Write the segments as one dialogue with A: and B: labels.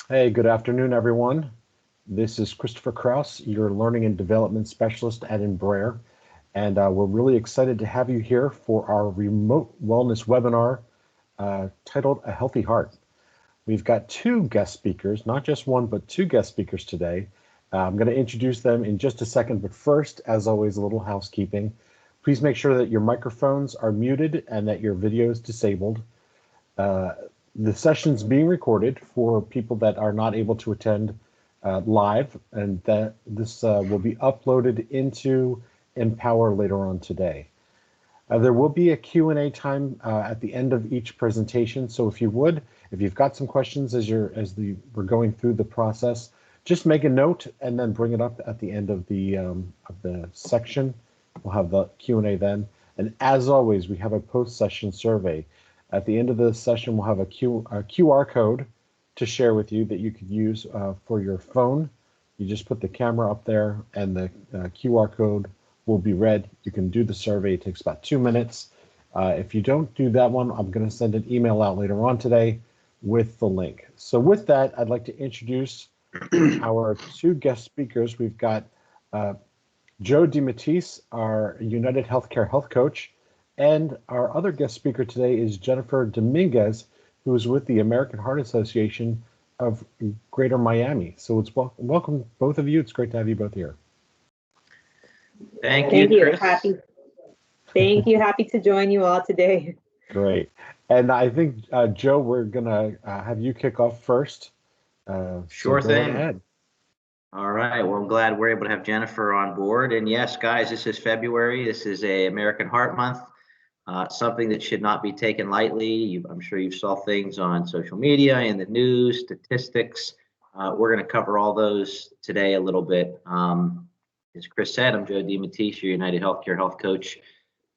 A: Hey, good afternoon, everyone. This is Christopher Kraus, your Learning and Development Specialist at Embraer, and we're really excited to have you here for our remote wellness webinar titled A Healthy Heart. We've got two guest speakers, not just one, but two guest speakers today. I'm going to introduce them in just a second, but first, as always, a little housekeeping. Please make sure that your microphones are muted and that your video is disabled. Uh, the session's being recorded for people that are not able to attend live, and that this will be uploaded into Empower later on today. There will be a Q&A time at the end of each presentation, so if you've got some questions we're going through the process, just make a note and then bring it up at the end of the section. We'll have the Q&A then. And as always, we have a post-session survey. At the end of the session, we'll have a QR code to share with you that you could use for your phone. You just put the camera up there and the QR code will be read. You can do the survey. It takes about 2 minutes. If you don't do that one, I'm going to send an email out later on today with the link. So with that, I'd like to introduce our two guest speakers. We've got Joe DeMatteis, our United Healthcare health coach, and our other guest speaker today is Jennifer Dominguez, who is with the American Heart Association of Greater Miami. So it's welcome, both of you. It's great to have you both here.
B: Thank you, Chris.
C: Thank you. Happy to join you all today.
A: Great. And I think, Joe, we're going to have you kick off first.
B: Sure thing. All right. Well, I'm glad we're able to have Jennifer on board. And yes, guys, this is February. This is a American Heart Month. Something that should not be taken lightly. I'm sure you saw things on social media, in the news, statistics. We're going to cover all those today a little bit. As Chris said, I'm Joe DeMatteis, your United Healthcare health coach.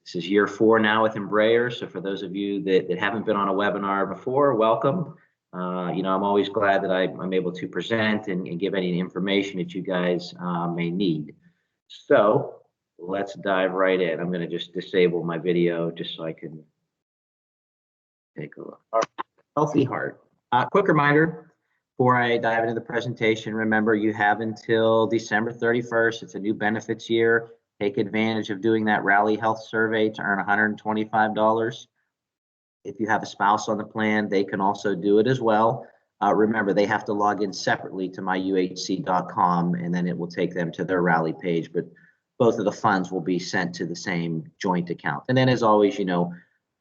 B: This is year 4 now with Embraer. So for those of you that haven't been on a webinar before, welcome. I'm always glad that I'm able to present and give any information that you guys may need. So let's dive right in. I'm going to just disable my video just so I can take a look. All right. Healthy heart. Quick reminder before I dive into the presentation, remember you have until December 31st. It's a new benefits year. Take advantage of doing that Rally Health survey to earn $125. If you have a spouse on the plan, they can also do it as well. Remember, they have to log in separately to myuhc.com, and then it will take them to their Rally page. But both of the funds will be sent to the same joint account. And then as always,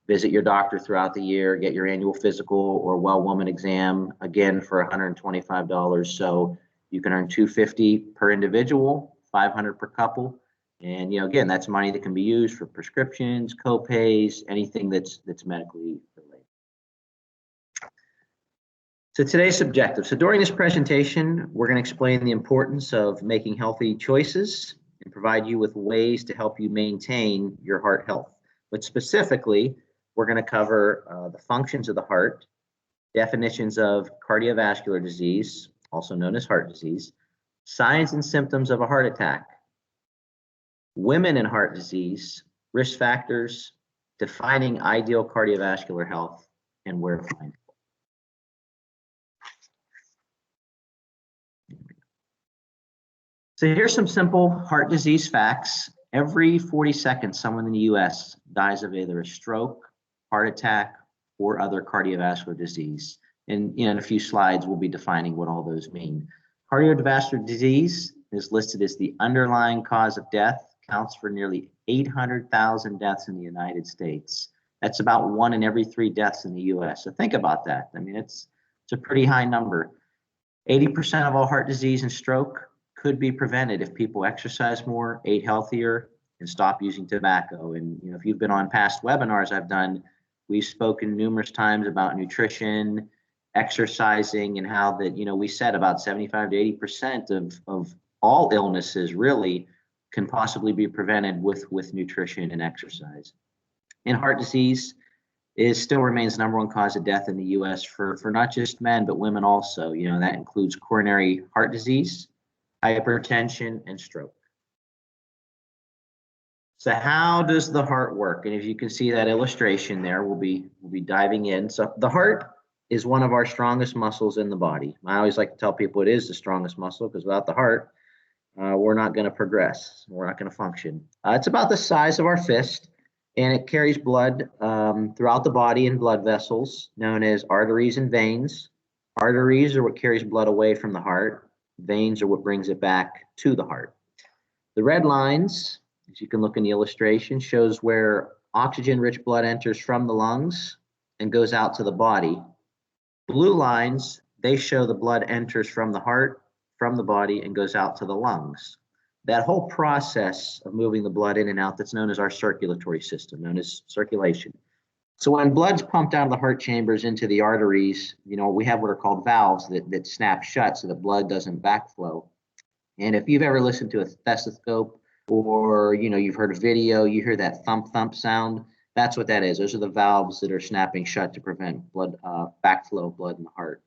B: visit your doctor throughout the year, get your annual physical or well woman exam, again for $125. So you can earn $250 per individual, $500 per couple. And again, that's money that can be used for prescriptions, co-pays, anything that's medically related. So today's objective. So during this presentation, we're going to explain the importance of making healthy choices and provide you with ways to help you maintain your heart health. But specifically, we're going to cover the functions of the heart, definitions of cardiovascular disease, also known as heart disease, signs and symptoms of a heart attack, women and heart disease, risk factors, defining ideal cardiovascular health, and where to find it. So here's some simple heart disease facts. Every 40 seconds, someone in the US dies of either a stroke, heart attack, or other cardiovascular disease. And in a few slides, we'll be defining what all those mean. Cardiovascular disease is listed as the underlying cause of death, counts for nearly 800,000 deaths in the United States. That's about 1 in every 3 deaths in the US. So think about that. I mean, it's a pretty high number. 80% of all heart disease and stroke could be prevented if people exercise more, ate healthier, and stop using tobacco. And if you've been on past webinars I've done, we've spoken numerous times about nutrition, exercising, and how that we said about 75 to 80% of all illnesses really can possibly be prevented with nutrition and exercise. And heart disease still remains the #1 cause of death in the US for not just men, but women also. That includes coronary heart disease, hypertension, and stroke. So how does the heart work? And if you can see that illustration there, we'll be diving in. So the heart is one of our strongest muscles in the body. I always like to tell people it is the strongest muscle because without the heart, we're not going to progress. We're not going to function. It's about the size of our fist, and it carries blood throughout the body in blood vessels known as arteries and veins. Arteries are what carries blood away from the heart. Veins are what brings it back to the heart. The red lines, as you can look in the illustration, shows where oxygen-rich blood enters from the lungs and goes out to the body. Blue lines, they show the blood enters from the heart, from the body, and goes out to the lungs. That whole process of moving the blood in and out, that's known as our circulatory system, known as circulation. So when blood's pumped out of the heart chambers into the arteries, we have what are called valves that snap shut so that blood doesn't backflow. And if you've ever listened to a stethoscope or, you've heard a video, you hear that thump thump sound, that's what that is. Those are the valves that are snapping shut to prevent blood backflow of blood in the heart.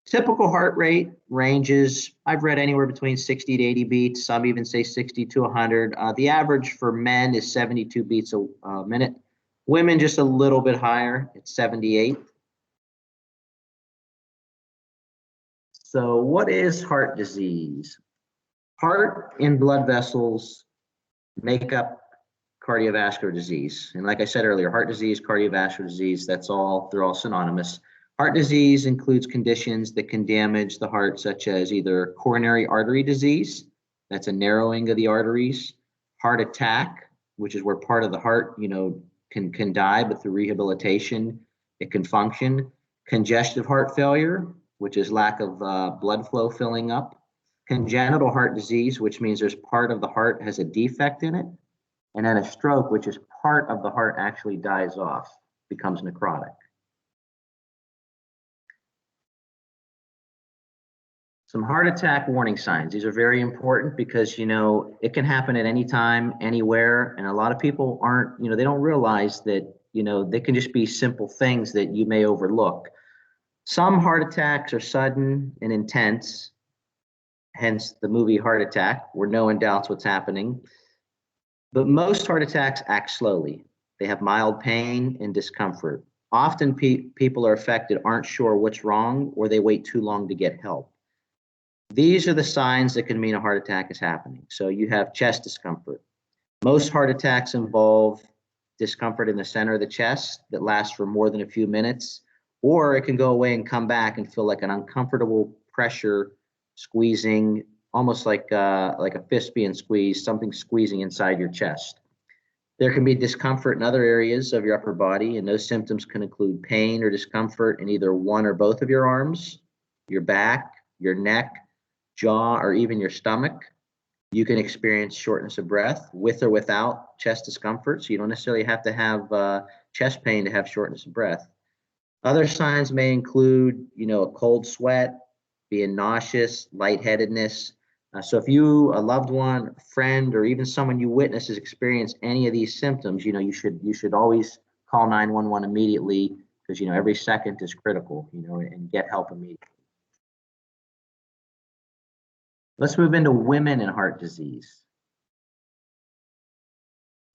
B: Typical heart rate ranges, I've read anywhere between 60 to 80 beats. Some even say 60 to 100. The average for men is 72 beats a minute. Women just a little bit higher, it's 78. So what is heart disease? Heart and blood vessels make up cardiovascular disease. And like I said earlier, heart disease, cardiovascular disease, they're all synonymous. Heart disease includes conditions that can damage the heart, such as either coronary artery disease, that's a narrowing of the arteries, heart attack, which is where part of the heart, can die, but through rehabilitation, it can function. Congestive heart failure, which is lack of blood flow filling up. Congenital heart disease, which means there's part of the heart has a defect in it. And then a stroke, which is part of the heart actually dies off, becomes necrotic. Some heart attack warning signs. These are very important because, it can happen at any time, anywhere. And a lot of people aren't, they don't realize that, they can just be simple things that you may overlook. Some heart attacks are sudden and intense, hence the movie Heart Attack, where no one doubts what's happening. But most heart attacks act slowly. They have mild pain and discomfort. Often people are affected, aren't sure what's wrong, or they wait too long to get help. These are the signs that can mean a heart attack is happening. So you have chest discomfort. Most heart attacks involve discomfort in the center of the chest that lasts for more than a few minutes, or it can go away and come back and feel like an uncomfortable pressure squeezing, almost like a fist being squeezed, something squeezing inside your chest. There can be discomfort in other areas of your upper body, and those symptoms can include pain or discomfort in either one or both of your arms, your back, your neck, jaw, or even your stomach. You can experience shortness of breath with or without chest discomfort, so you don't necessarily have to have chest pain to have shortness of breath. Other signs may include, a cold sweat, being nauseous, lightheadedness. So if you, a loved one, a friend, or even someone you witness has experienced any of these symptoms, you should always call 911 immediately because, every second is critical, and get help immediately. Let's move into women and heart disease.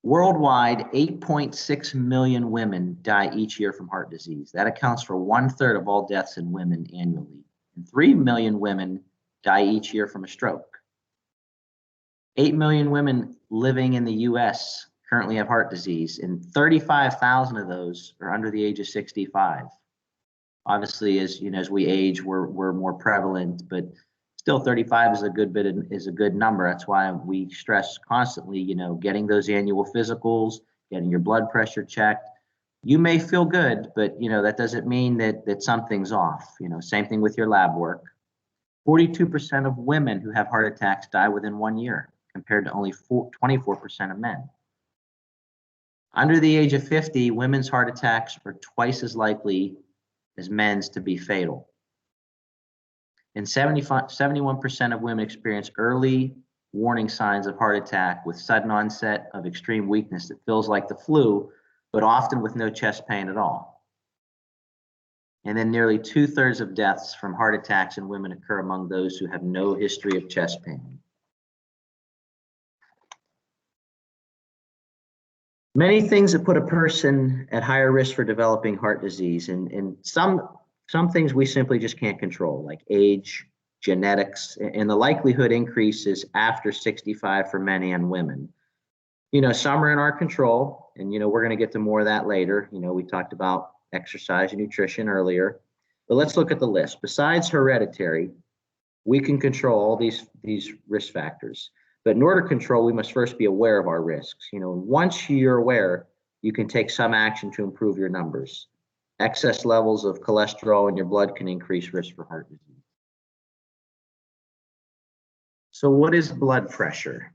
B: Worldwide, 8.6 million women die each year from heart disease. That accounts for 1/3 of all deaths in women annually. And 3 million women die each year from a stroke. 8 million women living in the US currently have heart disease, and 35,000 of those are under the age of 65. Obviously, as we age, we're more prevalent, but still 35 is a good number. That's why we stress constantly, getting those annual physicals, getting your blood pressure checked. You may feel good, but that doesn't mean that something's off. Same thing with your lab work. 42% of women who have heart attacks die within 1 year, compared to only 24% of men. Under the age of 50, women's heart attacks are twice as likely as men's to be fatal. And 71% of women experience early warning signs of heart attack with sudden onset of extreme weakness that feels like the flu, but often with no chest pain at all. And then nearly 2/3 of deaths from heart attacks in women occur among those who have no history of chest pain. Many things that put a person at higher risk for developing heart disease, and some Some things we simply just can't control, like age, genetics, and the likelihood increases after 65 for men and women. Some are in our control, and we're going to get to more of that later. We talked about exercise and nutrition earlier, but let's look at the list. Besides hereditary, we can control all these risk factors, but in order to control, we must first be aware of our risks. Once you're aware, you can take some action to improve your numbers. Excess levels of cholesterol in your blood can increase risk for heart disease. So what is blood pressure?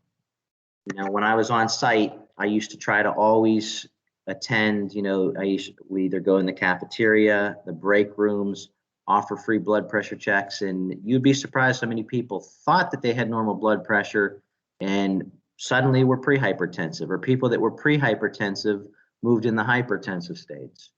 B: When I was on site, I used to try to always attend, we either go in the cafeteria, the break rooms, offer free blood pressure checks, and you'd be surprised how many people thought that they had normal blood pressure and suddenly were pre-hypertensive, or people that were pre-hypertensive moved in the hypertensive states.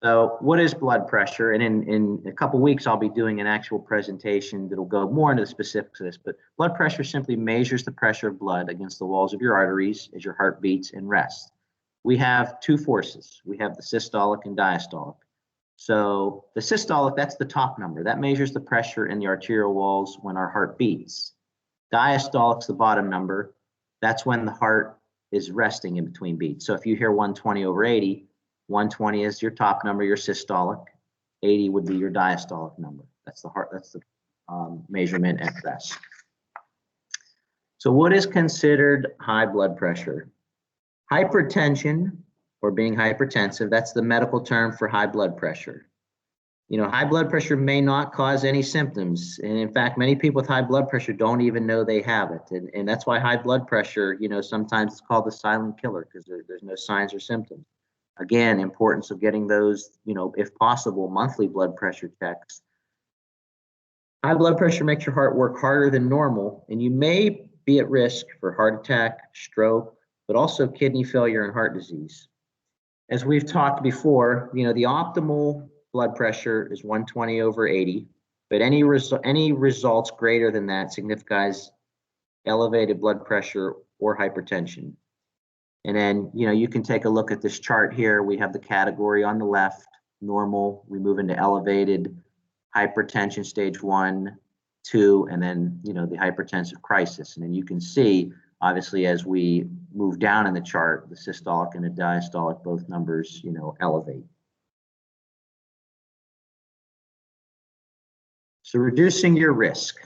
B: So what is blood pressure? And in a couple of weeks, I'll be doing an actual presentation that'll go more into the specifics of this, but blood pressure simply measures the pressure of blood against the walls of your arteries as your heart beats and rests. We have two forces. We have the systolic and diastolic. So the systolic, that's the top number. That measures the pressure in the arterial walls when our heart beats. Diastolic's the bottom number. That's when the heart is resting in between beats. So if you hear 120/80, 120 is your top number, your systolic. 80 would be your diastolic number. That's the heart. That's the measurement at rest. So what is considered high blood pressure? Hypertension, or being hypertensive, that's the medical term for high blood pressure. High blood pressure may not cause any symptoms. And in fact, many people with high blood pressure don't even know they have it. And that's why high blood pressure, sometimes it's called the silent killer, because there's no signs or symptoms. Again, importance of getting those, if possible, monthly blood pressure checks. High blood pressure makes your heart work harder than normal, and you may be at risk for heart attack, stroke, but also kidney failure and heart disease. As we've talked before, the optimal blood pressure is 120/80, but any results greater than that signifies elevated blood pressure or hypertension. And then, you can take a look at this chart here. We have the category on the left, normal. We move into elevated, hypertension stage 1, 2, and then, the hypertensive crisis. And then you can see, obviously, as we move down in the chart, the systolic and the diastolic, both numbers, elevate. So reducing your risk.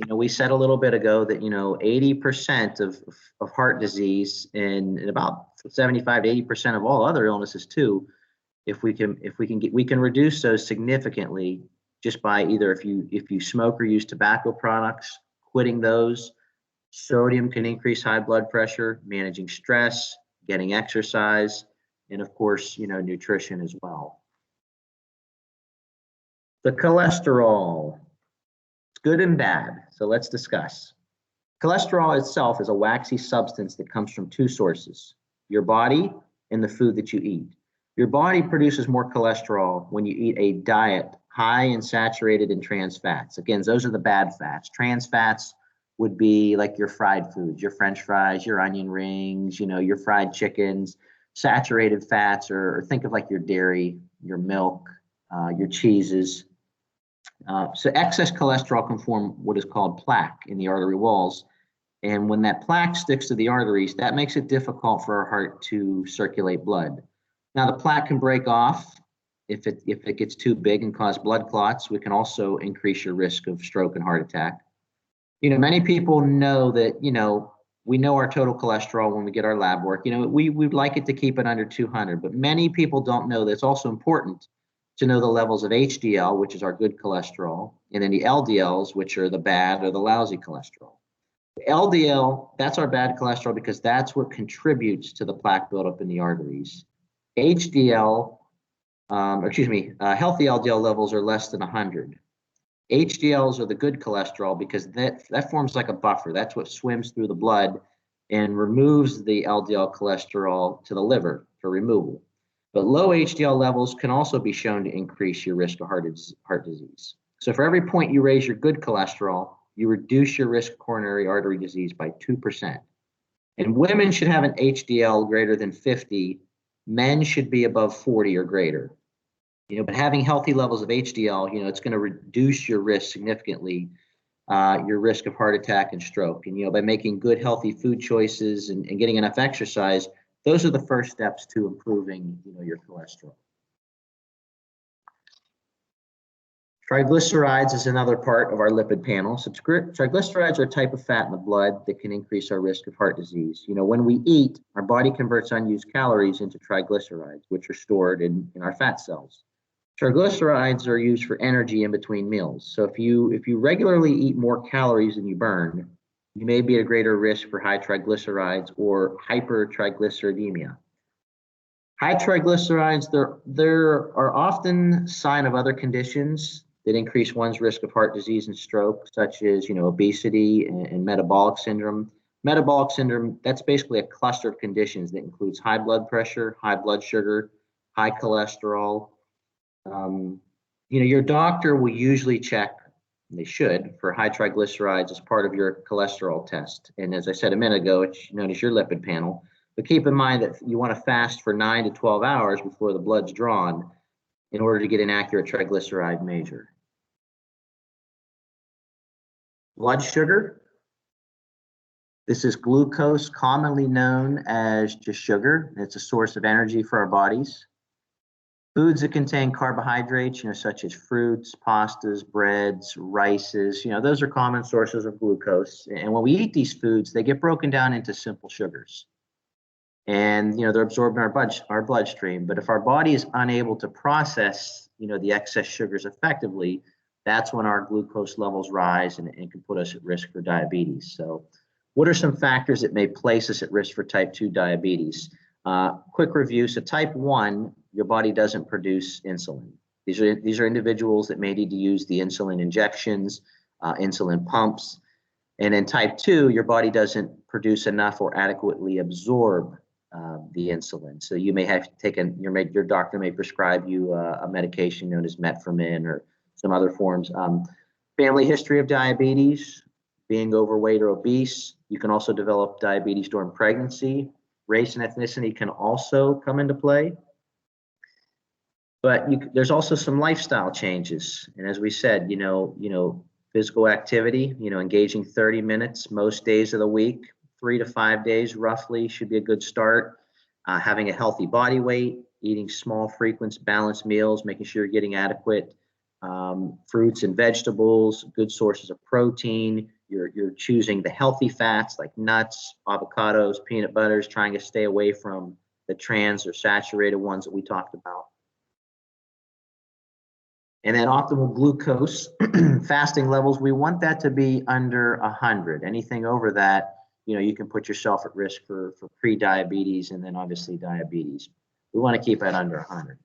B: We said a little bit ago that 80% of heart disease and about 75 to 80% of all other illnesses too, we can reduce those significantly just by either if you smoke or use tobacco products, quitting those. Sodium can increase high blood pressure, managing stress, getting exercise, and of course, nutrition as well. The cholesterol. Good and bad, so let's discuss. Cholesterol itself is a waxy substance that comes from two sources: your body and the food that you eat. Your body produces more cholesterol when you eat a diet high in saturated and trans fats. Again, those are the bad fats. Trans fats would be like your fried foods, your French fries, your onion rings, your fried chickens. Saturated fats, or think of like your dairy, your milk, your cheeses. So excess cholesterol can form what is called plaque in the artery walls. And when that plaque sticks to the arteries, that makes it difficult for our heart to circulate blood. Now, the plaque can break off if it gets too big and cause blood clots. We can also increase your risk of stroke and heart attack. Many people know that, we know our total cholesterol when we get our lab work. We'd like it to keep it under 200, but many people don't know that it's also important to know the levels of HDL, which is our good cholesterol, and then the LDLs, which are the bad or the lousy cholesterol. LDL, that's our bad cholesterol because that's what contributes to the plaque buildup in the arteries. HDL, healthy LDL levels are less than 100. HDLs are the good cholesterol because that forms like a buffer. That's what swims through the blood and removes the LDL cholesterol to the liver for removal. But low HDL levels can also be shown to increase your risk of heart disease. So for every point you raise your good cholesterol, you reduce your risk of coronary artery disease by 2%. And women should have an HDL greater than 50. Men should be above 40 or greater. But having healthy levels of HDL, it's going to reduce your risk significantly, your risk of heart attack and stroke. And, by making good, healthy food choices and getting enough exercise, those are the first steps to improving, your cholesterol. Triglycerides is another part of our lipid panel. So triglycerides are a type of fat in the blood that can increase our risk of heart disease. When we eat, our body converts unused calories into triglycerides, which are stored in our fat cells. Triglycerides are used for energy in between meals. So if you regularly eat more calories than you burn, you may be at a greater risk for high triglycerides or hypertriglyceridemia. High triglycerides, there are often sign of other conditions that increase one's risk of heart disease and stroke, such as, obesity and metabolic syndrome. Metabolic syndrome, that's basically a cluster of conditions that includes high blood pressure, high blood sugar, high cholesterol. Your doctor will usually check, and they should, for high triglycerides as part of your cholesterol test. And as I said a minute ago, it's known as your lipid panel. But keep in mind that you want to fast for 9 to 12 hours before the blood's drawn in order to get an accurate triglyceride measure. Blood sugar. This is glucose, commonly known as just sugar. It's a source of energy for our bodies. Foods that contain carbohydrates, such as fruits, pastas, breads, rices, those are common sources of glucose. And when we eat these foods, they get broken down into simple sugars. And, they're absorbed in our bloodstream. But if our body is unable to process, the excess sugars effectively, that's when our glucose levels rise and can put us at risk for diabetes. So what are some factors that may place us at risk for type 2 diabetes? Quick review. So type 1, your body doesn't produce insulin. These are individuals that may need to use the insulin injections, insulin pumps. And in type 2, your body doesn't produce enough or adequately absorb the insulin. So you may have taken, your doctor may prescribe you a medication known as metformin or some other forms. Family history of diabetes, being overweight or obese. You can also develop diabetes during pregnancy. Race and ethnicity can also come into play. But there's also some lifestyle changes. And as we said, physical activity, engaging 30 minutes most days of the week, 3 to 5 days roughly should be a good start. Having a healthy body weight, eating small, frequent, balanced meals, making sure you're getting adequate fruits and vegetables, good sources of protein. You're choosing the healthy fats like nuts, avocados, peanut butters, trying to stay away from the trans or saturated ones that we talked about. And then optimal glucose, fasting levels, we want that to be under 100. Anything over that, you can put yourself at risk for pre-diabetes and then obviously diabetes. We want to keep it under 100.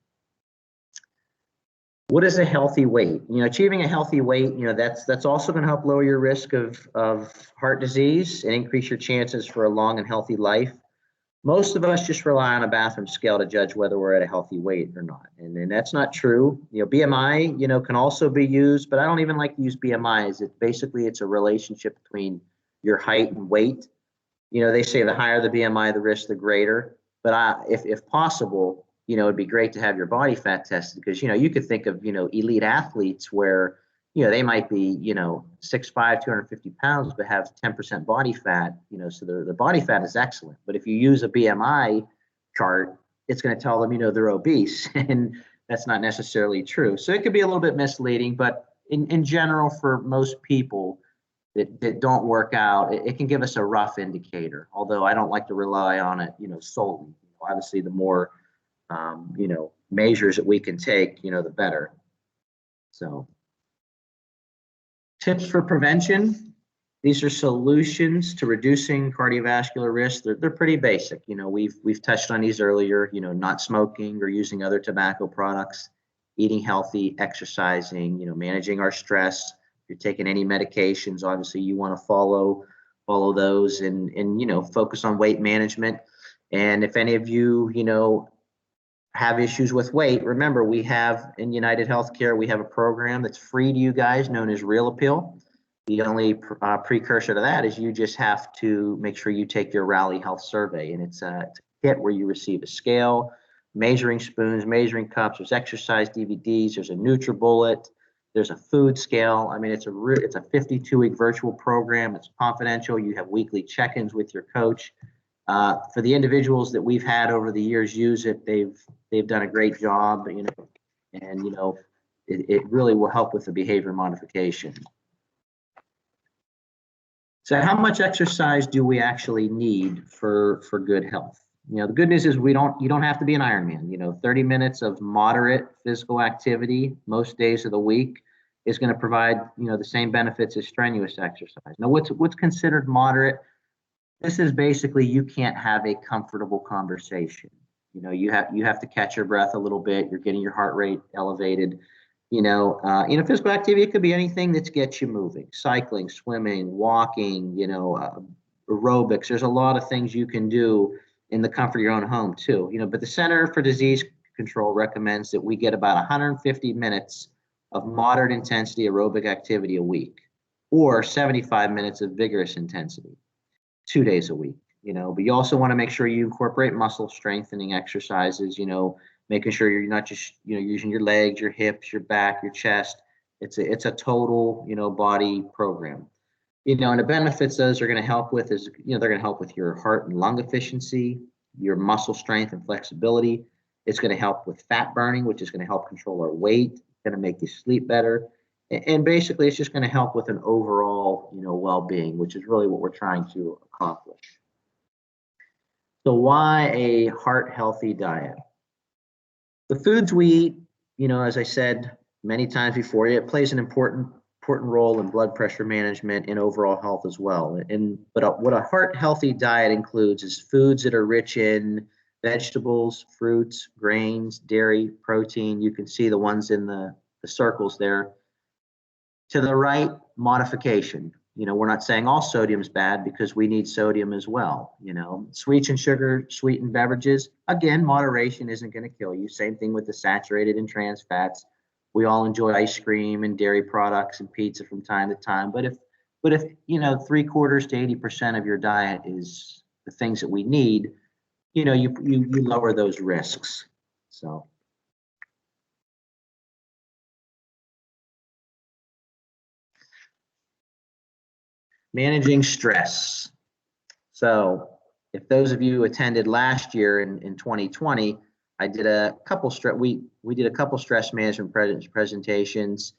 B: What is a healthy weight? Achieving a healthy weight, that's also going to help lower your risk of heart disease and increase your chances for a long and healthy life. Most of us just rely on a bathroom scale to judge whether we're at a healthy weight or not. And that's not true. BMI, can also be used, but I don't even like to use BMI. It's a relationship between your height and weight. They say the higher the BMI, the risk, the greater. But if possible, it'd be great to have your body fat tested because, you could think of, elite athletes where, they might be, 6'5", 250 pounds, but have 10% body fat, so their body fat is excellent. But if you use a BMI chart, it's going to tell them, they're obese, and that's not necessarily true. So it could be a little bit misleading, but in general, for most people that don't work out, it can give us a rough indicator, although I don't like to rely on it, solely. Obviously, the more, measures that we can take, the better. So tips for prevention. These are solutions to reducing cardiovascular risk. They're pretty basic. We've touched on these earlier, not smoking or using other tobacco products, eating healthy, exercising, managing our stress. If you're taking any medications, obviously you want to follow those and focus on weight management. And if any of you, have issues with weight, remember we have in United Healthcare, we have a program that's free to you guys known as Real Appeal. The only precursor to that is you just have to make sure you take your Rally Health Survey, and it's a kit where you receive a scale, measuring spoons, measuring cups. There's exercise DVDs. There's a NutriBullet. There's a food scale. I mean, it's a 52-week virtual program. It's confidential. You have weekly check-ins with your coach. For the individuals that we've had over the years use it, they've done a great job. And it really will help with the behavior modification. So how much exercise do we actually need for good health? The good news is you don't have to be an Ironman. 30 minutes of moderate physical activity most days of the week is going to provide, the same benefits as strenuous exercise. Now, what's considered moderate? This is basically you can't have a comfortable conversation. You have to catch your breath a little bit. You're getting your heart rate elevated. Physical activity, it could be anything that gets you moving: cycling, swimming, walking, aerobics. There's a lot of things you can do in the comfort of your own home too. But the Center for Disease Control recommends that we get about 150 minutes of moderate intensity aerobic activity a week, or 75 minutes of vigorous intensity 2 days a week. But you also want to make sure you incorporate muscle strengthening exercises, making sure you're not just, using your legs, your hips, your back, your chest. It's a total, body program. And the benefits those are going to help with is, they're going to help with your heart and lung efficiency, your muscle strength and flexibility. It's going to help with fat burning, which is going to help control our weight. It's going to make you sleep better. And basically, it's just going to help with an overall, well-being, which is really what we're trying to accomplish. So why a heart-healthy diet? The foods we eat, as I said many times before, it plays an important role in blood pressure management and overall health as well. But what a heart-healthy diet includes is foods that are rich in vegetables, fruits, grains, dairy, protein. You can see the ones in the circles there. To the right, modification. We're not saying all sodium is bad, because we need sodium as well. Sweets and sugar sweetened beverages, again, moderation isn't going to kill you. Same thing with the saturated and trans fats. We all enjoy ice cream and dairy products and pizza from time to time. But if 3/4 to 80% of your diet is the things that we need, you lower those risks. So. Managing stress. So if those of you attended last year in 2020, I did a couple we did a couple stress management presentations.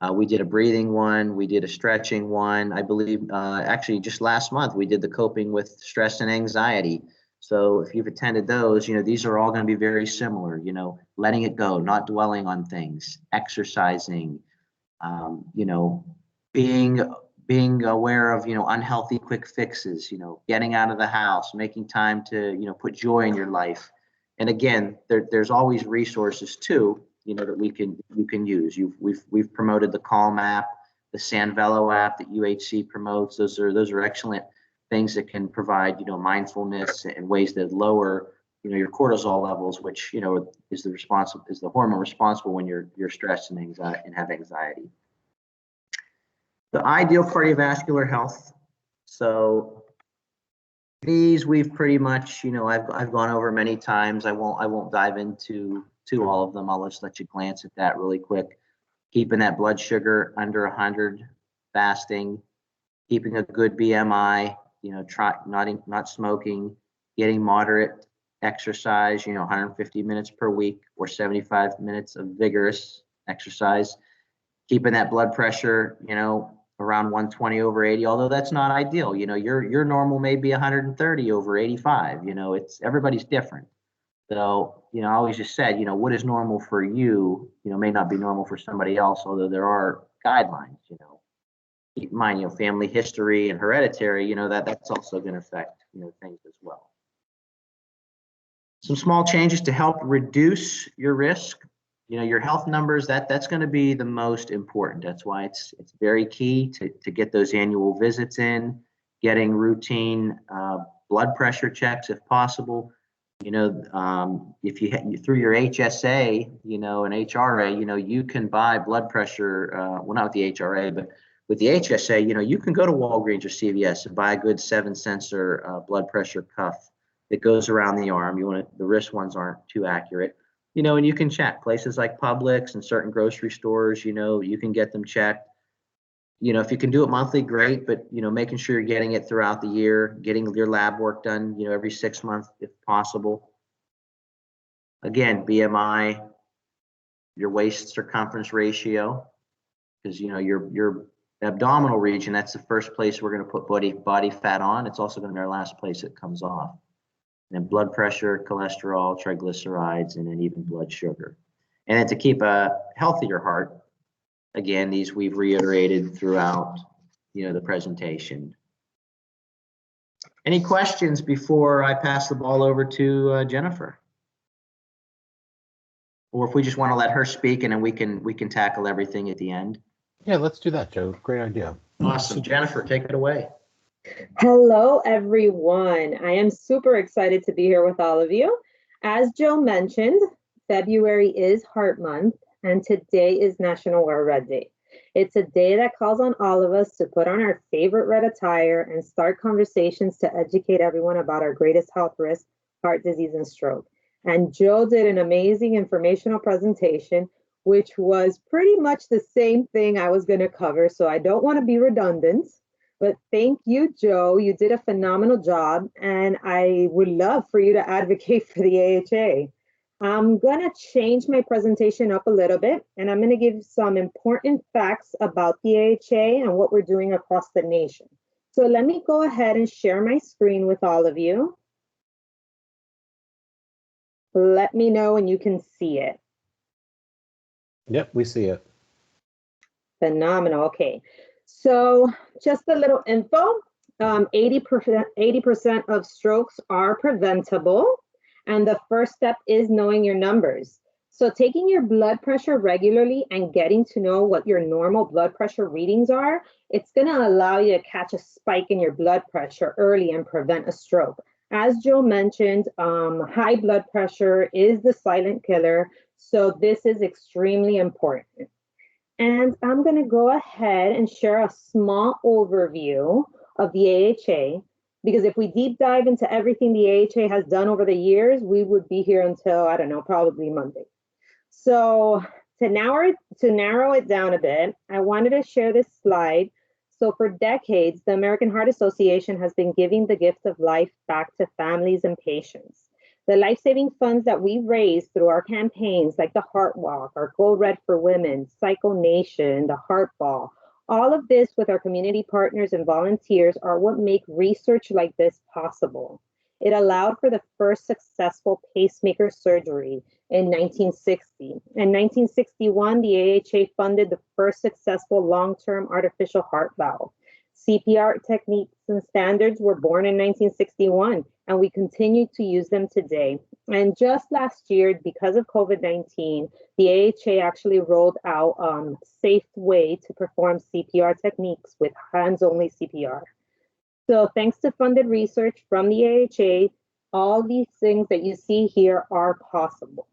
B: We did a breathing one, we did a stretching one. I believe actually just last month we did the coping with stress and anxiety. So if you've attended those, these are all going to be very similar. Letting it go, not dwelling on things, exercising, being aware of, unhealthy quick fixes, getting out of the house, making time to, put joy in your life. And again, there's always resources too, that you can use. We've promoted the Calm app, the Sanvelo app that UHC promotes. Those are excellent things that can provide, mindfulness and ways that lower, your cortisol levels, which, is the hormone responsible when you're stressed and anxiety and have anxiety. The ideal cardiovascular health. So these we've pretty much, I've gone over many times. I won't dive into all of them. I'll just let you glance at that really quick. Keeping that blood sugar under 100, fasting, keeping a good BMI, not smoking, getting moderate exercise, 150 minutes per week or 75 minutes of vigorous exercise, keeping that blood pressure, around 120/80, although that's not ideal. Your normal may be 130/85. It's everybody's different. So, I always just said, what is normal for you, may not be normal for somebody else, although there are guidelines, Keep in mind, family history and hereditary, that's also going to affect, things as well. Some small changes to help reduce your risk. Your health numbers, that's going to be the most important. That's why it's very key to get those annual visits in, getting routine blood pressure checks if possible. If you through your HSA, and HRA, you can buy blood pressure. Well, not with the HRA, but with the HSA, you can go to Walgreens or CVS and buy a good 7-sensor blood pressure cuff that goes around the arm. The wrist ones aren't too accurate. And you can check places like Publix and certain grocery stores, you can get them checked. If you can do it monthly, great, but making sure you're getting it throughout the year, getting your lab work done, every 6 months if possible. Again, BMI, your waist circumference ratio, because your abdominal region, that's the first place we're going to put body fat on. It's also going to be our last place it comes off. And then blood pressure, cholesterol, triglycerides, and then even blood sugar. And then to keep a healthier heart, again, these we've reiterated throughout, the presentation. Any questions before I pass the ball over to Jennifer? Or if we just want to let her speak and then we can tackle everything at the end.
A: Yeah, let's do that, Joe. Great idea.
B: Awesome. Jennifer, take it away.
C: Hello, everyone. I am super excited to be here with all of you. As Joe mentioned, February is Heart Month, and today is National Wear Red Day. It's a day that calls on all of us to put on our favorite red attire and start conversations to educate everyone about our greatest health risk, heart disease and stroke. And Joe did an amazing informational presentation, which was pretty much the same thing I was going to cover, so I don't want to be redundant. But thank you, Joe. You did a phenomenal job, and I would love for you to advocate for the AHA. I'm going to change my presentation up a little bit, and I'm going to give some important facts about the AHA and what we're doing across the nation. So let me go ahead and share my screen with all of you. Let me know when you can see it.
A: Yep, we see it.
C: Phenomenal. Okay. So just a little info, 80% of strokes are preventable. And the first step is knowing your numbers. So taking your blood pressure regularly and getting to know what your normal blood pressure readings are, it's going to allow you to catch a spike in your blood pressure early and prevent a stroke. As Joe mentioned, high blood pressure is the silent killer. So this is extremely important. And I'm going to go ahead and share a small overview of the AHA, because if we deep dive into everything the AHA has done over the years, we would be here until, I don't know, probably Monday. So to narrow it down a bit, I wanted to share this slide. So for decades, the American Heart Association has been giving the gift of life back to families and patients. The life-saving funds that we raise through our campaigns, like the Heart Walk, our Go Red for Women, Cycle Nation, the Heart Ball, all of this with our community partners and volunteers are what make research like this possible. It allowed for the first successful pacemaker surgery in 1960. In 1961, the AHA funded the first successful long-term artificial heart valve. CPR techniques and standards were born in 1961, and we continue to use them today. And just last year, because of COVID-19, the AHA actually rolled out a safe way to perform CPR techniques with hands-only CPR. So thanks to funded research from the AHA, all these things that you see here are possible.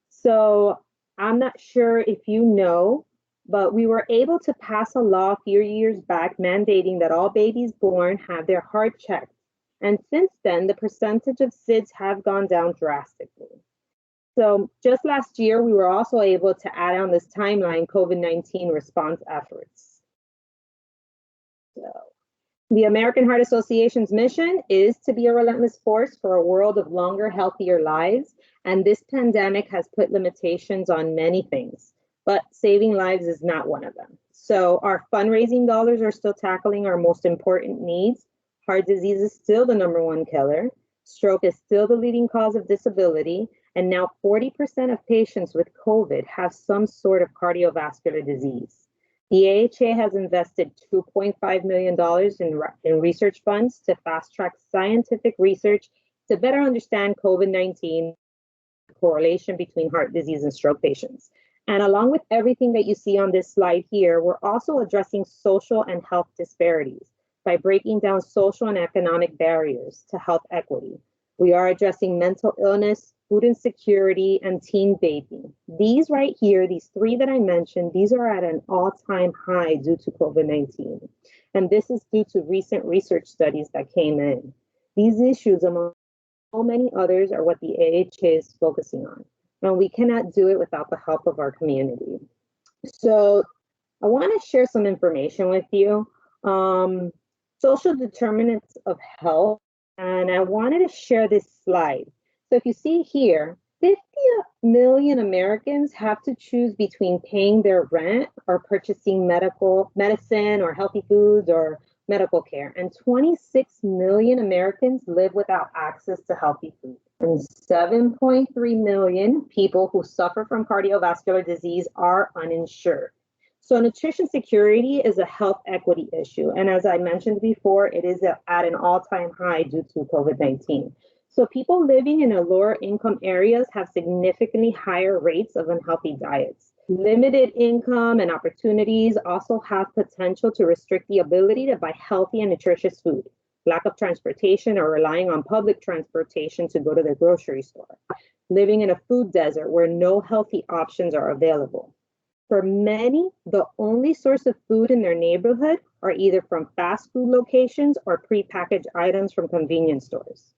C: So I'm not sure if you know, but we were able to pass a law a few years back mandating that all babies born have their heart checked. And since then, the percentage of SIDS have gone down drastically. So just last year, we were also able to add on this timeline COVID-19 response efforts. So the American Heart Association's mission is to be a relentless force for a world of longer, healthier lives. And this pandemic has put limitations on many things, but saving lives is not one of them. So our fundraising dollars are still tackling our most important needs. Heart disease is still the #1 killer. Stroke is still the leading cause of disability. And now 40% of patients with COVID have some sort of cardiovascular disease. The AHA has invested $2.5 million in research funds to fast track scientific research to better understand COVID-19 correlation between heart disease and stroke patients. And along with everything that you see on this slide here, we're also addressing social and health disparities by breaking down social and economic barriers to health equity. We are addressing mental illness, food insecurity, and teen vaping. These right here, these three that I mentioned, these are at an all-time high due to COVID-19. And this is due to recent research studies that came in. These issues, among many others are what the AHA is focusing on. And we cannot do it without the help of our community. So I want to share some information with you. Social determinants of health, and I wanted to share this slide. So if you see here, 50 million Americans have to choose between paying their rent or purchasing medicine or healthy foods or medical care. And 26 million Americans live without access to healthy food. And 7.3 million people who suffer from cardiovascular disease are uninsured. So nutrition security is a health equity issue. And as I mentioned before, it is at an all-time high due to COVID-19. So people living in lower income areas have significantly higher rates of unhealthy diets. Limited income and opportunities also have potential to restrict the ability to buy healthy and nutritious food. Lack of transportation or relying on public transportation to go to the grocery store. Living in a food desert where no healthy options are available. For many, the only source of food in their neighborhood are either from fast food locations or prepackaged items from convenience stores.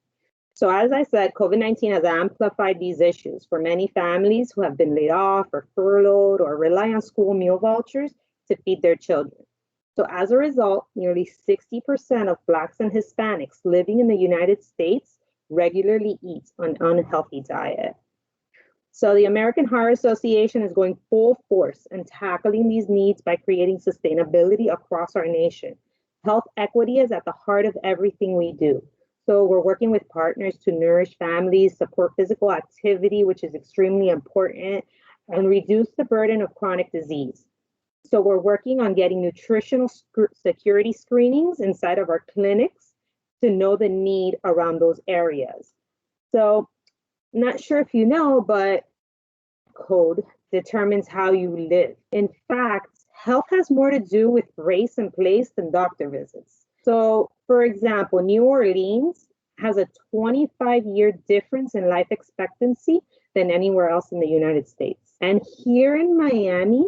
C: So as I said, COVID-19 has amplified these issues for many families who have been laid off or furloughed or rely on school meal vouchers to feed their children. So as a result, nearly 60% of Blacks and Hispanics living in the United States regularly eat an unhealthy diet. So the American Heart Association is going full force in tackling these needs by creating sustainability across our nation. Health equity is at the heart of everything we do. So we're working with partners to nourish families, support physical activity, which is extremely important, and reduce the burden of chronic disease. So we're working on getting nutritional security screenings inside of our clinics to know the need around those areas. So not sure if you know, but code determines how you live. In fact, health has more to do with race and place than doctor visits. So, for example, New Orleans has a 25-year difference in life expectancy than anywhere else in the United States. And here in Miami,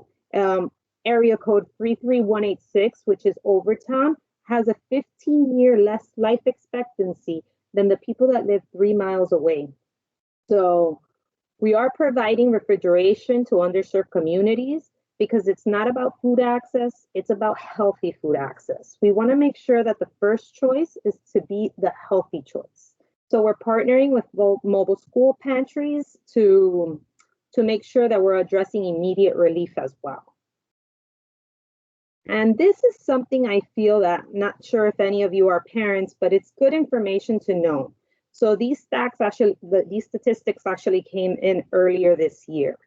C: area code 33186, which is Overtown, has a 15-year less life expectancy than the people that live 3 miles away. So we are providing refrigeration to underserved communities because it's not about food access, it's about healthy food access. We want to make sure that the first choice is to be the healthy choice. So we're partnering with mobile school pantries to make sure that we're addressing immediate relief as well. And this is something I feel that, not sure if any of you are parents, but it's good information to know. So these statistics actually came in earlier this year.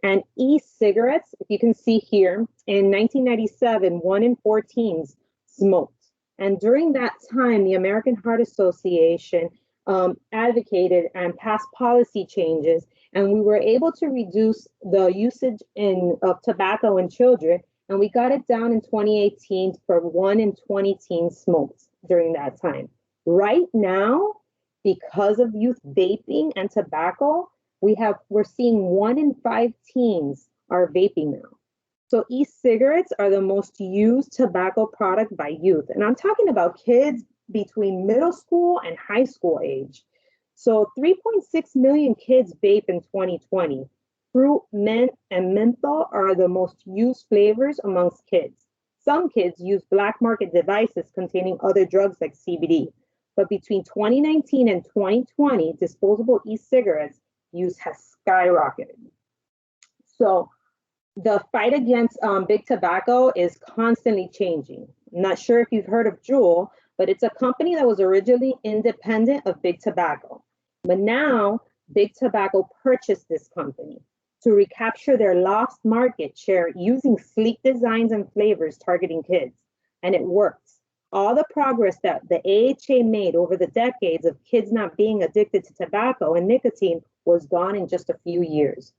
C: And e-cigarettes, if you can see here, in 1997, 1 in 4 teens smoked. And during that time, the American Heart Association advocated and passed policy changes, and we were able to reduce the usage of tobacco in children, and we got it down in 2018 for 1 in 20 teens smoked during that time. Right now, because of youth vaping and tobacco, we're seeing 1 in 5 teens are vaping now. So e-cigarettes are the most used tobacco product by youth. And I'm talking about kids between middle school and high school age. So 3.6 million kids vape in 2020. Fruit, mint, and menthol are the most used flavors amongst kids. Some kids use black market devices containing other drugs like CBD. But between 2019 and 2020, disposable e-cigarettes use has skyrocketed. So the fight against big tobacco is constantly changing. I'm not sure if you've heard of Juul, but it's a company that was originally independent of big tobacco. But now big tobacco purchased this company to recapture their lost market share using sleek designs and flavors targeting kids. And it works. All the progress that the AHA made over the decades of kids not being addicted to tobacco and nicotine was gone in just a few years.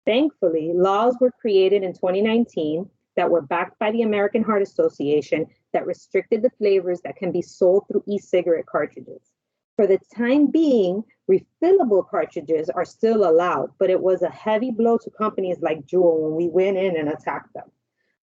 C: Thankfully, laws were created in 2019 that were backed by the American Heart Association that restricted the flavors that can be sold through e-cigarette cartridges. For the time being, refillable cartridges are still allowed, but it was a heavy blow to companies like Juul when we went in and attacked them.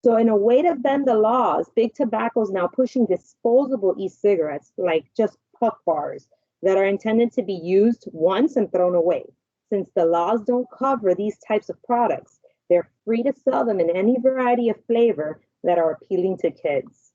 C: So in a way to bend the laws, big tobacco is now pushing disposable e-cigarettes like just puff bars that are intended to be used once and thrown away. Since the laws don't cover these types of products, they're free to sell them in any variety of flavor that are appealing to kids.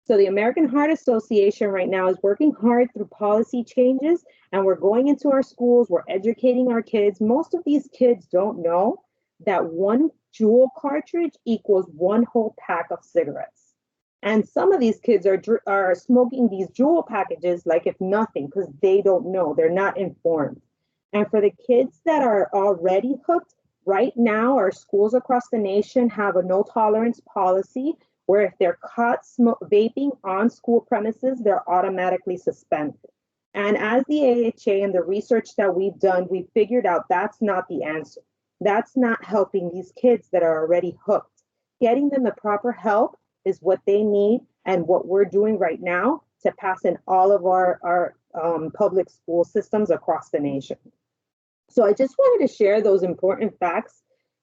C: So the American Heart Association right now is working hard through policy changes, and we're going into our schools, we're educating our kids. Most of these kids don't know that one Juul cartridge equals one whole pack of cigarettes. And some of these kids are smoking these Juul packages like if nothing, because they don't know, they're not informed. And for the kids that are already hooked, right now our schools across the nation have a no tolerance policy where if they're caught vaping on school premises, they're automatically suspended. And as the AHA and the research that we've done, we figured out that's not the answer. That's not helping these kids that are already hooked. Getting them the proper help is what they need and what we're doing right now to pass in all of our public school systems across the nation. So I just wanted to share those important facts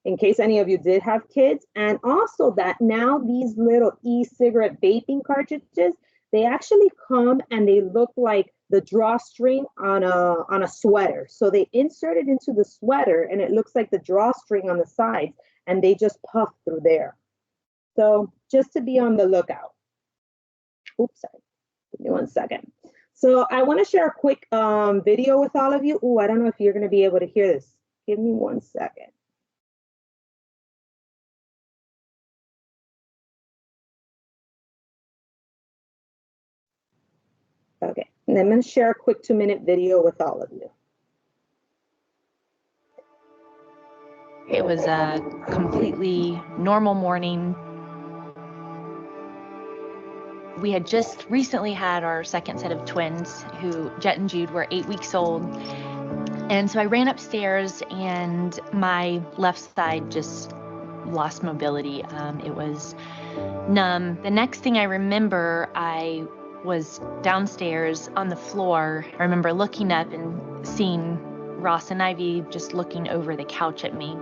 C: in case any of you did have kids, and also that now these little e-cigarette vaping cartridges, they actually come and they look like the drawstring on a sweater. So they insert it into the sweater and it looks like the drawstring on the sides, and they just puff through there. So just to be on the lookout. Oops, sorry. Give me 1 second. So I want to share a quick video with all of you. I don't know if you're going to be able to hear this. Give me 1 second. Okay, and I'm going to share a quick 2-minute video with all of you.
D: It was a completely normal morning. We had just recently had our second set of twins, who Jet and Jude were 8 weeks old. And so I ran upstairs and my left side just lost mobility. It was numb. The next thing I remember, I was downstairs on the floor. I remember looking up and seeing Ross and Ivy just looking over the couch at me.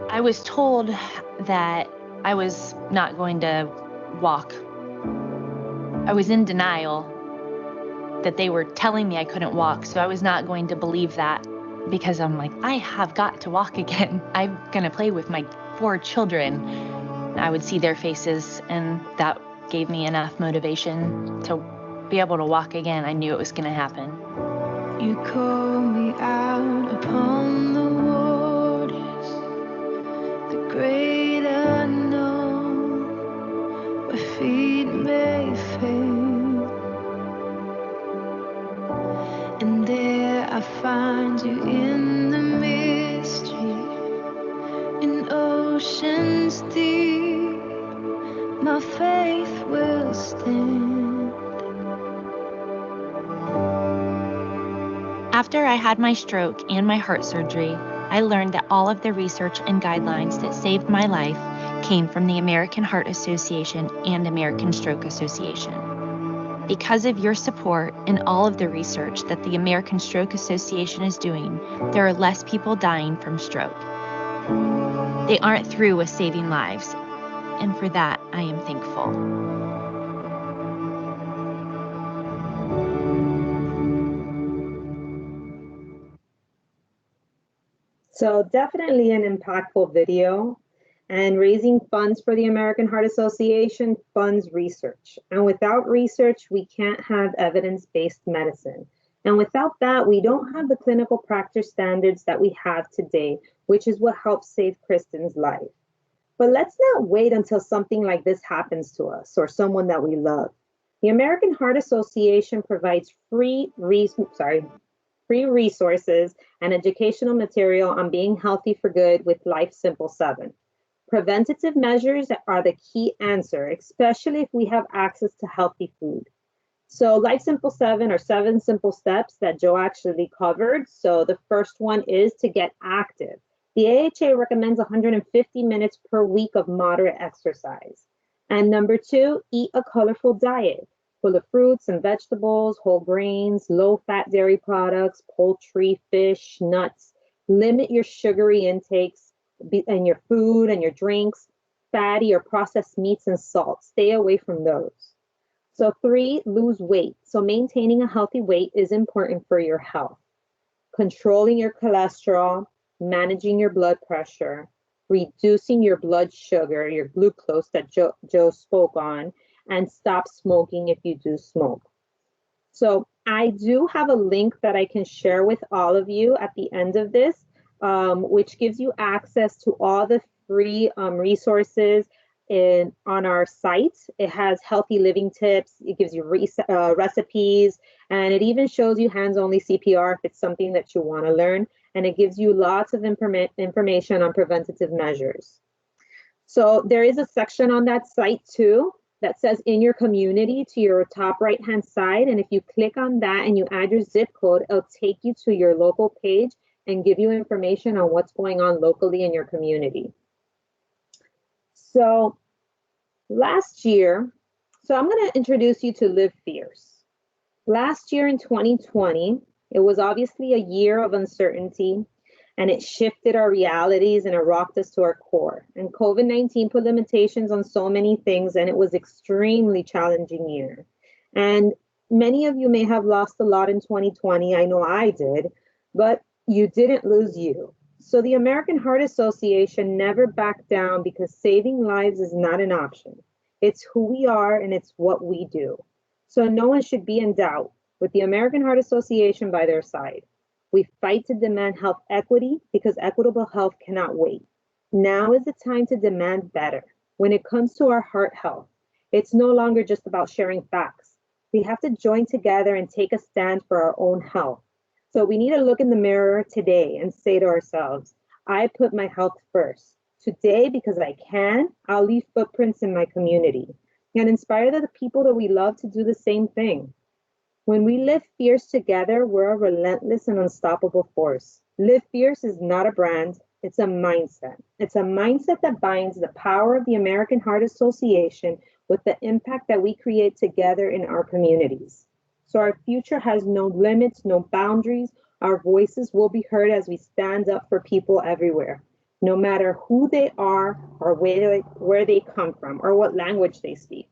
D: I was told that I was not going to walk. I was in denial that they were telling me I couldn't walk, so I was not going to believe that, because I'm like, I have got to walk again. I'm gonna play with my 4 children. I would see their faces, and that gave me enough motivation to be able to walk again. I knew it was gonna happen.
E: You call me out upon the waters, the great unknown, where feet may fail, and there I find you in the mystery, in oceans deep. My faith will stand.
D: After I had my stroke and my heart surgery, I learned that all of the research and guidelines that saved my life came from the American Heart Association and American Stroke Association. Because of your support and all of the research that the American Stroke Association is doing, there are less people dying from stroke. They aren't through with saving lives, and for that, I am thankful.
C: So definitely an impactful video, and raising funds for the American Heart Association funds research. And without research, we can't have evidence-based medicine. And without that, we don't have the clinical practice standards that we have today, which is what helps save Kristen's life. But let's not wait until something like this happens to us or someone that we love. The American Heart Association provides free resources and educational material on being healthy for good with Life Simple 7. Preventative measures are the key answer, especially if we have access to healthy food. So Life Simple 7 are 7 simple steps that Joe actually covered. So the first one is to get active. The AHA recommends 150 minutes per week of moderate exercise. And number 2, eat a colorful diet full of fruits and vegetables, whole grains, low-fat dairy products, poultry, fish, nuts. Limit your sugary intakes and your food and your drinks. fatty or processed meats and salt. Stay away from those. So 3, lose weight. So maintaining a healthy weight is important for your health. Controlling your cholesterol, managing your blood pressure, reducing your blood sugar, your glucose that Joe spoke on, and stop smoking if you do smoke. So I do have a link that I can share with all of you at the end of this, which gives you access to all the free resources on our site. It has healthy living tips, it gives you recipes, and it even shows you hands-only CPR if it's something that you want to learn, and it gives you lots of information on preventative measures. So there is a section on that site too that says in your community to your top right-hand side, and if you click on that and you add your zip code, it'll take you to your local page and give you information on what's going on locally in your community. So last year, so I'm going to introduce you to Live Fierce. Last year in 2020, it was obviously a year of uncertainty, and it shifted our realities and it rocked us to our core. And COVID-19 put limitations on so many things, and it was extremely challenging year. And many of you may have lost a lot in 2020. I know I did, but you didn't lose you. So the American Heart Association never backed down, because saving lives is not an option. It's who we are and it's what we do. So no one should be in doubt with the American Heart Association by their side. We fight to demand health equity because equitable health cannot wait. Now is the time to demand better. When it comes to our heart health, it's no longer just about sharing facts. We have to join together and take a stand for our own health. So we need to look in the mirror today and say to ourselves, I put my health first. Today, because I can, I'll leave footprints in my community and inspire the people that we love to do the same thing. When we live fierce together, we're a relentless and unstoppable force. Live Fierce is not a brand, it's a mindset. It's a mindset that binds the power of the American Heart Association with the impact that we create together in our communities. So our future has no limits, no boundaries. Our voices will be heard as we stand up for people everywhere, no matter who they are or where they come from or what language they speak.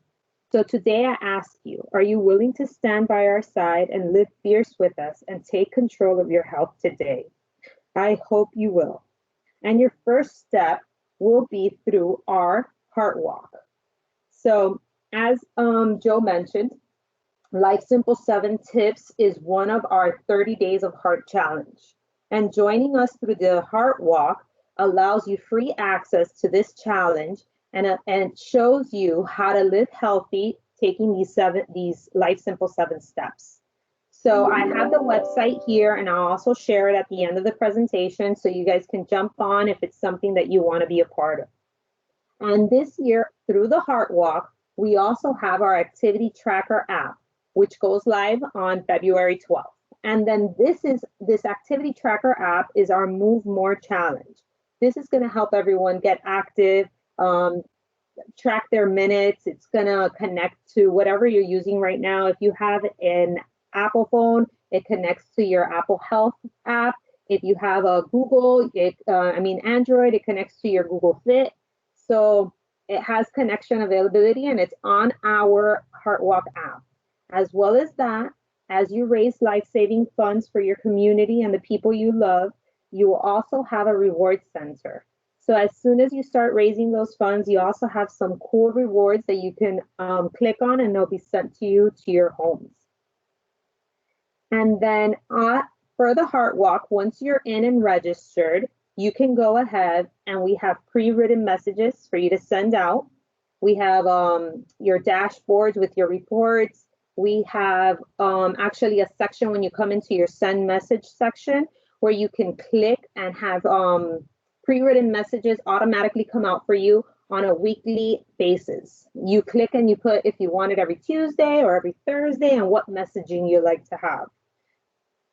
C: So today I ask you, are you willing to stand by our side and live fierce with us and take control of your health today? I hope you will. And your first step will be through our Heart Walk. So as Joe mentioned, Life Simple 7 Tips is one of our 30 Days of Heart Challenge. And joining us through the Heart Walk allows you free access to this challenge, and shows you how to live healthy, taking these Life Simple 7 steps. So I have the website here, and I'll also share it at the end of the presentation so you guys can jump on if it's something that you want to be a part of. And this year, through the Heart Walk, we also have our activity tracker app, which goes live on February 12th. And then this activity tracker app is our Move More Challenge. This is going to help everyone get active, track their minutes. It's going to connect to whatever you're using right now. If you have an Apple phone, it connects to your Apple Health app. If you have a Google, Android, it connects to your Google Fit. So it has connection availability, and it's on our Heart Walk app. As well as that, as you raise life-saving funds for your community and the people you love, you will also have a reward center. So as soon as you start raising those funds, you also have some cool rewards that you can click on, and they'll be sent to you to your homes. And then for the Heart Walk, once you're in and registered, you can go ahead, and we have pre-written messages for you to send out. We have your dashboards with your reports. We have actually a section when you come into your send message section where you can click and have pre-written messages automatically come out for you on a weekly basis. You click and you put if you want it every Tuesday or every Thursday and what messaging you like to have.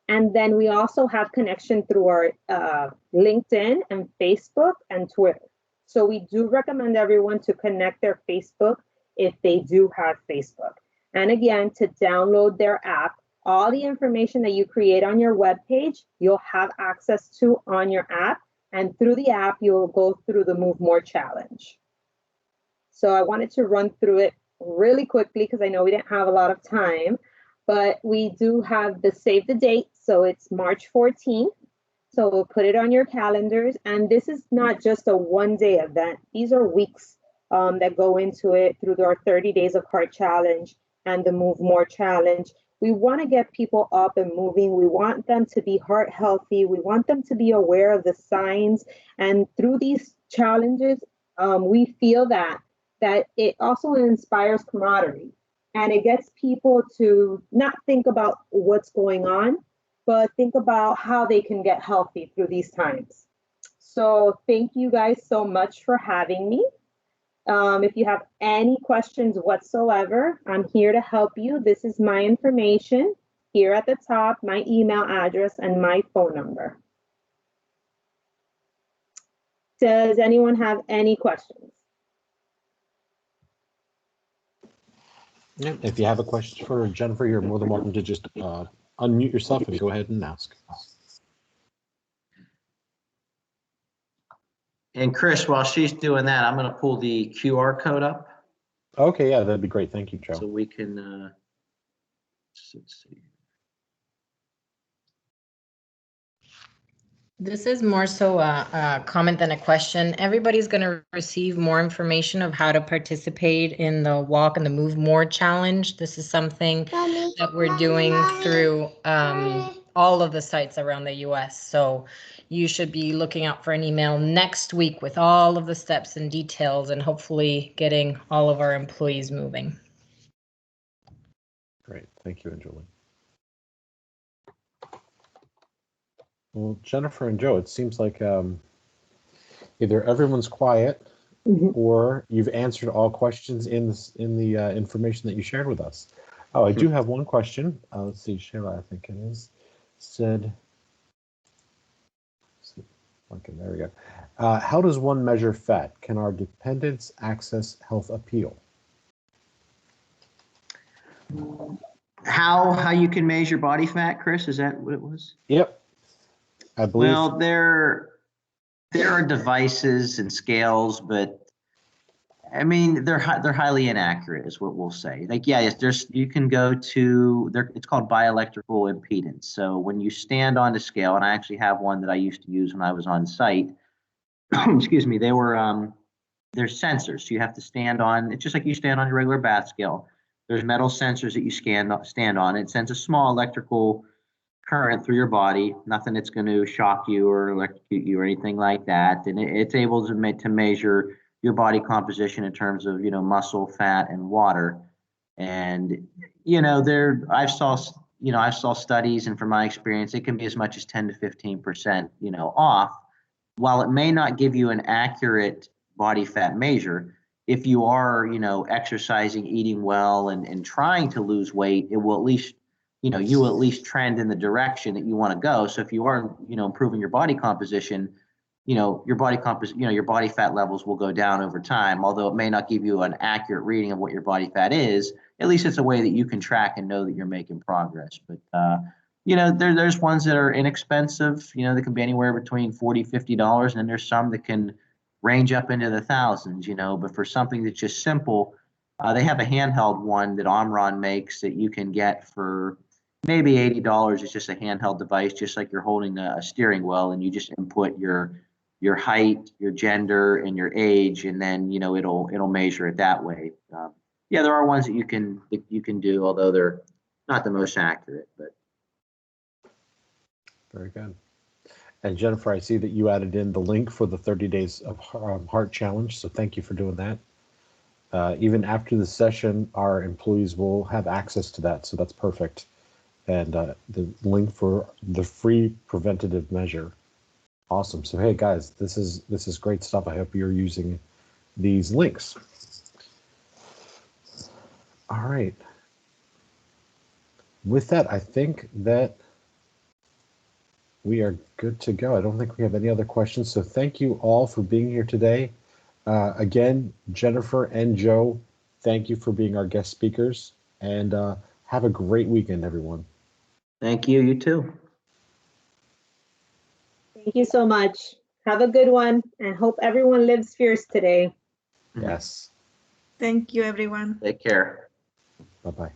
C: And then we also have connection through our LinkedIn and Facebook and Twitter. So we do recommend everyone to connect their Facebook if they do have Facebook. And again, to download their app, all the information that you create on your webpage, you'll have access to on your app. And through the app, you'll go through the Move More Challenge. So I wanted to run through it really quickly because I know we didn't have a lot of time, but we do have the save the date. So it's March 14th. So we'll put it on your calendars. And this is not just a one-day event. These are weeks that go into it through our 30 Days of Heart Challenge and the Move More Challenge. We want to get people up and moving. We want them to be heart healthy. We want them to be aware of the signs. And through these challenges, we feel that it also inspires camaraderie. And it gets people to not think about what's going on, but think about how they can get healthy through these times. So thank you guys so much for having me. If you have any questions whatsoever, I'm here to help you. This is my information here at the top, my email address and my phone number. Does anyone have any questions?
A: Yeah, if you have a question for Jennifer, you're more than welcome to just unmute yourself and go ahead and ask.
B: And Chris, while she's doing that, I'm going to pull the QR code up.
A: Okay, yeah, that'd be great. Thank you, Joe.
B: So we can, let's see.
F: This is more so a comment than a question. Everybody's going to receive more information of how to participate in the Walk and the Move More Challenge. This is something that we're doing through all of the sites around the US. So you should be looking out for an email next week with all of the steps and details and hopefully getting all of our employees moving.
A: Great. Thank you, Anjali. Well, Jennifer and Joe, it seems like either everyone's quiet or you've answered all questions in the information that you shared with us. Oh, I do have one question. Let's see, Shayla, I think it is, said, okay, there we go. How does one measure fat? Can our dependents access Health Appeal?
B: How you can measure body fat, Chris? Is that what it was?
A: Yep. I believe.
B: Well, there are devices and scales, but I mean they're highly inaccurate, is what we'll say. Like, yeah, you can go to there. It's called bioelectrical impedance. So when you stand on the scale, and I actually have one that I used to use when I was on site. Excuse me. There's sensors. So you have to stand on. It's just like you stand on your regular bath scale. There's metal sensors that you stand on. It sends a small electrical current through your body, nothing that's going to shock you or electrocute you or anything like that. And it's able to measure your body composition in terms of, muscle, fat, and water. And, I saw studies, and from my experience, it can be as much as 10 to 15%, off. While it may not give you an accurate body fat measure, if you are, exercising, eating well, and trying to lose weight, it will at least you will at least trend in the direction that you want to go. So if you are, improving your body composition, your body fat levels will go down over time. Although it may not give you an accurate reading of what your body fat is, at least it's a way that you can track and know that you're making progress. But, there's ones that are inexpensive, that can be anywhere between $40, $50. And then there's some that can range up into the thousands, but for something that's just simple, they have a handheld one that Omron makes that you can get for maybe $80. It's just a handheld device, just like you're holding a steering wheel, and you just input your height, your gender, and your age, and then it'll measure it that way. Yeah, there are ones that you can do, although they're not the most accurate. But
A: very good. And Jennifer, I see that you added in the link for the 30 Days of Heart Challenge, so thank you for doing that. Even after the session, our employees will have access to that, so that's perfect. And the link for the free preventative measure. Awesome. So hey guys, this is great stuff. I hope you're using these links. All right. With that, I think that we are good to go. I don't think we have any other questions. So thank you all for being here today. Again, Jennifer and Joe, thank you for being our guest speakers, and have a great weekend, everyone.
B: Thank you. You too.
C: Thank you so much. Have a good one, and hope everyone lives fierce today.
A: Yes.
G: Thank you, everyone.
B: Take care.
A: Bye-bye.